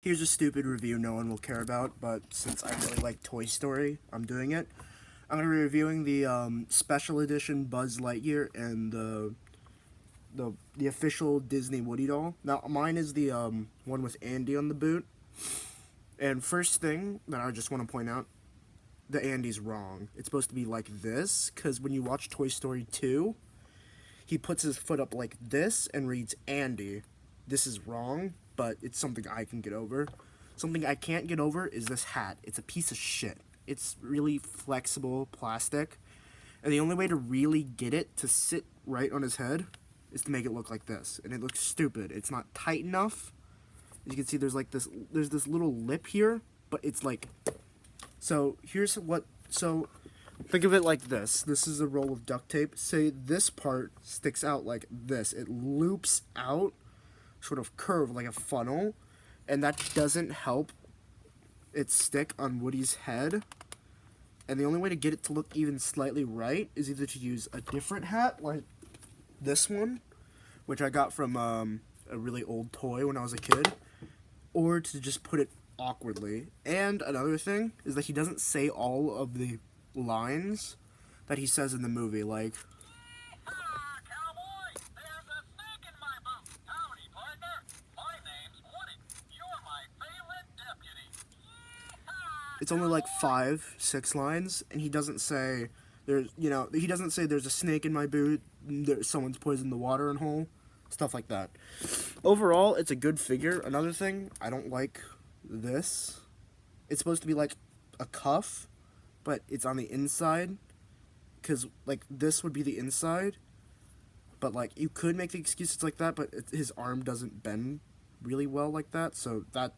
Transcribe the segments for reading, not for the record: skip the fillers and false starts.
Here's a stupid review no one will care about, but since I really like Toy Story, I'm doing it. I'm going to be reviewing the special edition Buzz Lightyear and the official Disney Woody doll. Now, mine is the one with Andy on the boot. And first thing that I just want to point out, the Andy's wrong. It's supposed to be like this, because when you watch Toy Story 2, he puts his foot up like this and reads Andy. This is wrong, but it's something I can get over. Something I can't get over is this hat. It's a piece of shit. It's really flexible plastic, and the only way to really get it to sit right on his head is to make it look like this, and it looks stupid. It's not tight enough. As you can see, there's this little lip here, but it's like, so think of it like this. This is a roll of duct tape. Say this part sticks out like this. It loops out, sort of curved like a funnel, and that doesn't help it stick on Woody's head. And the only way to get it to look even slightly right is either to use a different hat, like this one, which I got from a really old toy when I was a kid, or to just put it awkwardly. And another thing is that he doesn't say all of the lines that he says in the movie, like, it's only like 5-6 lines, and he doesn't say he doesn't say there's a snake in my boot, someone's poisoned the watering hole, stuff like that. Overall, it's a good figure. Another thing, I don't like this. It's supposed to be like a cuff, but it's on the inside, because like this would be the inside, but like you could make the excuse it's like that, but his arm doesn't bend really well like that, so that's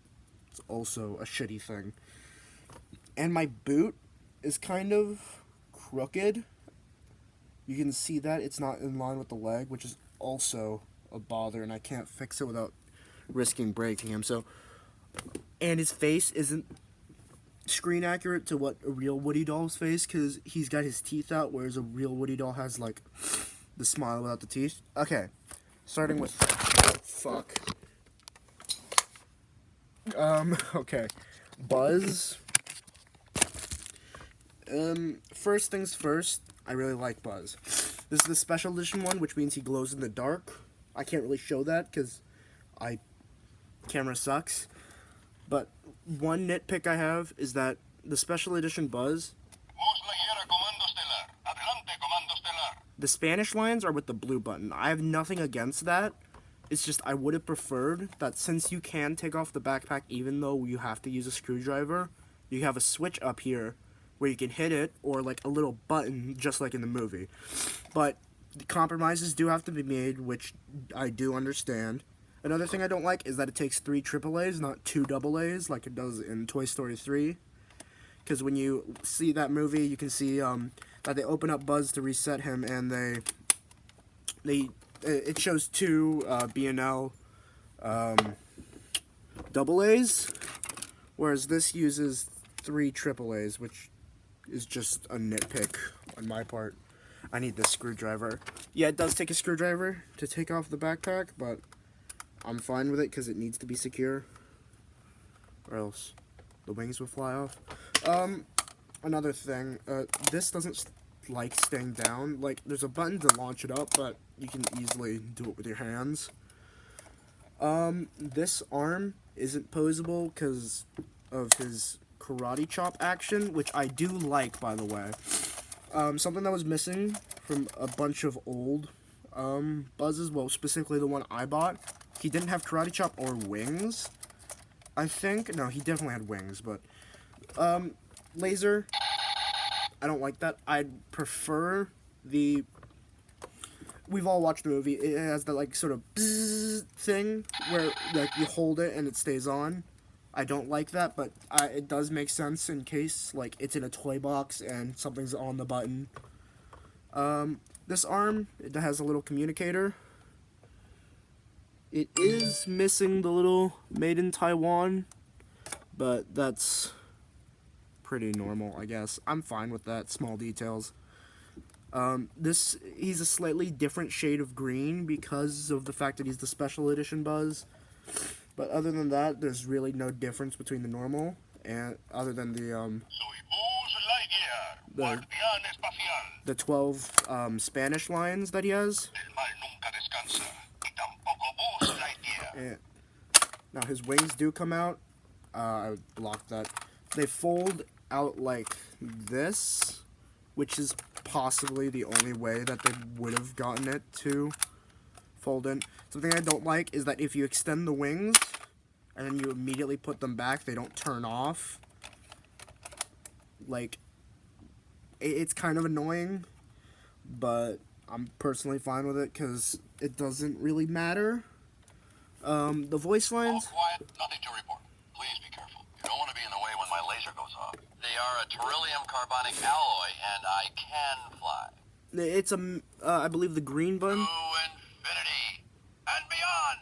also a shitty thing. And my boot is kind of crooked. You can see that it's not in line with the leg, which is also a bother, and I can't fix it without risking breaking him. And his face isn't screen accurate to what a real Woody doll's face, because he's got his teeth out, whereas a real Woody doll has like the smile without the teeth. Okay, starting with fuck. Okay, Buzz. First things first, I really like Buzz. This is the special edition one, which means he glows in the dark. I can't really show that because camera sucks. But one nitpick I have is that the special edition Buzz, the Spanish lines are with the blue button. I have nothing against that. It's just I would have preferred that since you can take off the backpack even though you have to use a screwdriver, you have a switch up here where you can hit it, or like a little button just like in the movie. But the compromises do have to be made, which I do understand. Another thing I don't like is that it takes 3 AAAs, not 2 AAs like it does in Toy Story 3. Because when you see that movie, you can see that they open up Buzz to reset him, and it shows 2 B&L AAs, whereas this uses 3 AAAs, which is just a nitpick on my part. I need this screwdriver. Yeah, it does take a screwdriver to take off the backpack, but I'm fine with it because it needs to be secure, or else the wings will fly off. Another thing, this doesn't like staying down. Like, there's a button to launch it up, but you can easily do it with your hands. This arm isn't posable because of his karate chop action, which I do like, by the way. Something that was missing from a bunch of old Buzzes, well, specifically the one I bought, he didn't have karate chop or wings. I think, no, he definitely had wings, but laser, I don't like that. I'd prefer we've all watched the movie, it has that like sort of bzzz thing where like you hold it and it stays on. I don't like that, but it does make sense in case like it's in a toy box and something's on the button. This arm, it has a little communicator. It is missing the little made in Taiwan, but that's pretty normal, I guess. I'm fine with that, small details. He's a slightly different shade of green because of the fact that he's the special edition Buzz. But other than that, there's really no difference between the normal and other than Soy Buzz Lightyear, the guardián espacial. the 12 Spanish lines that he has. El mal nunca descansa, y tampoco Buzz Lightyear. And now his wings do come out. I blocked that. They fold out like this, which is possibly the only way that they would have gotten it to fold in. Something I don't like is that if you extend the wings and then you immediately put them back, they don't turn off. Like, it's kind of annoying, but I'm personally fine with it because it doesn't really matter. The voice All lines, quiet, nothing to report. Please be careful. You don't want to be in the way when my laser goes off. They are a beryllium carbonic alloy, and I can fly. it's I believe the green To button. infinity and beyond.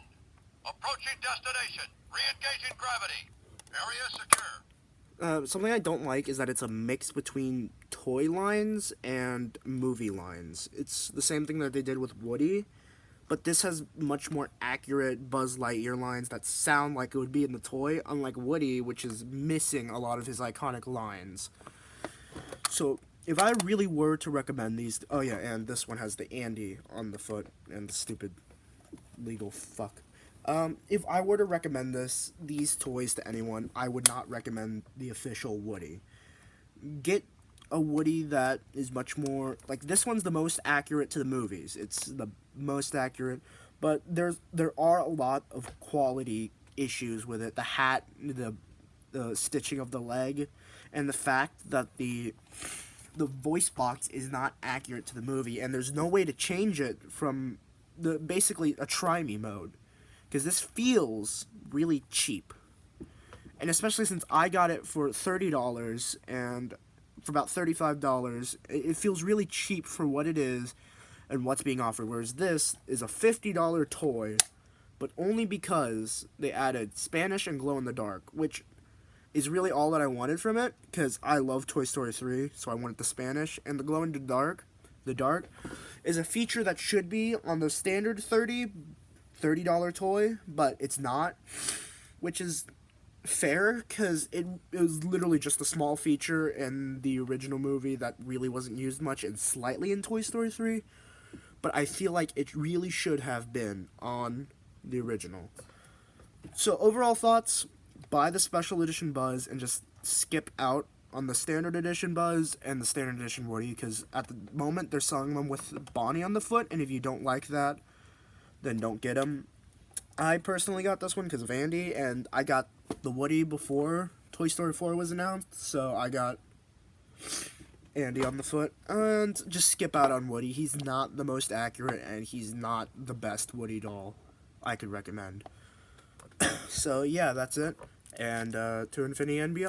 Approaching destination. Re-engaging gravity. Area secure. Something I don't like is that it's a mix between toy lines and movie lines. It's the same thing that they did with Woody, but this has much more accurate Buzz Lightyear lines that sound like it would be in the toy, unlike Woody, which is missing a lot of his iconic lines. So, if I really were to recommend these, oh yeah, and this one has the Andy on the foot and the stupid legal fuck. If I were to recommend these toys to anyone, I would not recommend the official Woody. Get a Woody that is much more like this one's the most accurate to the movies. It's the most accurate, but there are a lot of quality issues with it. The hat, the stitching of the leg, and the fact that the voice box is not accurate to the movie, and there's no way to change it from the basically a try me mode, because this feels really cheap, and especially since I got it for $30 and for about $35, it feels really cheap for what it is and what's being offered. Whereas this is a $50 toy, but only because they added Spanish and glow in the dark, which is really all that I wanted from it, because I love Toy Story 3, so I wanted the Spanish. And the glow in the dark, is a feature that should be on the standard $30 toy, but it's not, which is fair, because it was literally just a small feature in the original movie that really wasn't used much and slightly in Toy Story 3, but I feel like it really should have been on the original. So overall thoughts, buy the special edition Buzz and just skip out on the standard edition Buzz and the standard edition Woody, because at the moment they're selling them with Bonnie on the foot, and if you don't like that, then don't get them. I personally got this one because of Andy, and I got the Woody before Toy Story 4 was announced, so I got Andy on the foot. And just skip out on Woody. He's not the most accurate, and he's not the best Woody doll I could recommend. So yeah, that's it. And to infinity and beyond.